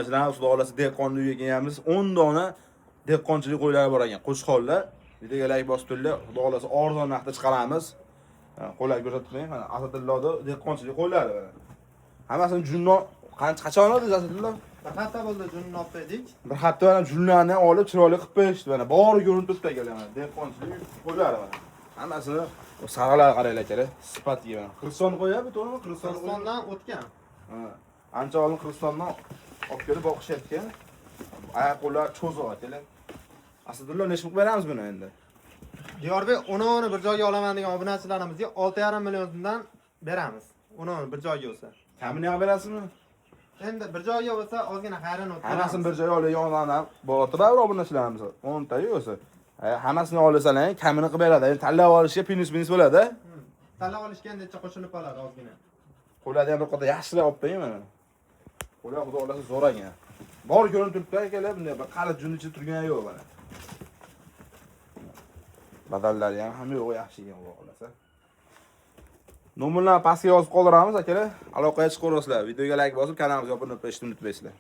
Masalan, xudo xolasa dehqonni uyiga kelganmiz, 10 dona dehqonchilik qo'ylari bor ekan. Qo'shqonlar. Videoga like bosib turinglar. Xudo xolasa arzon narxda chiqaramiz. Qo'ylar ko'rsatib qo'ying. Mana Asadillohda dehqonchilik qo'ylari mana. Hammasini junnon qachon oldi Asadilloh? Bir hafta bo'ldi junni olib berdik. Bir hafta bilan junlarni olib chiroyli qilib berishdi mana. Bori ko'rinib turibdi akalar mana. Dehqonchilik qo'ylari mana. Hammasini sarg'alar qaranglar akalar. Sifatga mana. Qirg'iziston qo'yapti, to'g'rimi? Qirg'izistondan o'tgan. Ha. Ancha oldin Qirg'izistondan olib kelib boqishyapti. Oyoq qo'llar cho'ziq akalar. Asadilloh necha pul beramiz buni endi? Diyorbek, uni bir joyga olaman degan obunachilarimizga 6,5 milliondan beramiz. Uni bir joyga bo'lsa. Kamini ham berasizmi? Endi bir joyga bo'lsa ozgina xayrini o'tkazamiz. Hammasini bir joyga olib yondan bo'ladi, baribir obunachilarimiz 10 ta bo'lsa. Hammasini olasalang, kamini qilib beradi. Endi tanlab olishga minus bo'ladi. Tanlab olishga necha qo'shilib qoladi ozgina. Qo'llarni ham bir qadar yaxshilab olib qo'ying mana. Qo'llar xudo xolasa zo'r ekan. Bor ko'rinib turibdi akalar, bunday bir qara jun ichida turgani yo'q mana. Badallari ham hamma yo'q, yaxshi ekan xudo xolasa. Nomerlarni pastga yozib qoldiramiz akalar. Aloqaga chiqaverasizlar. Videoga like bosib, kanalimizga obuna bo'lishni unutmaysizlar.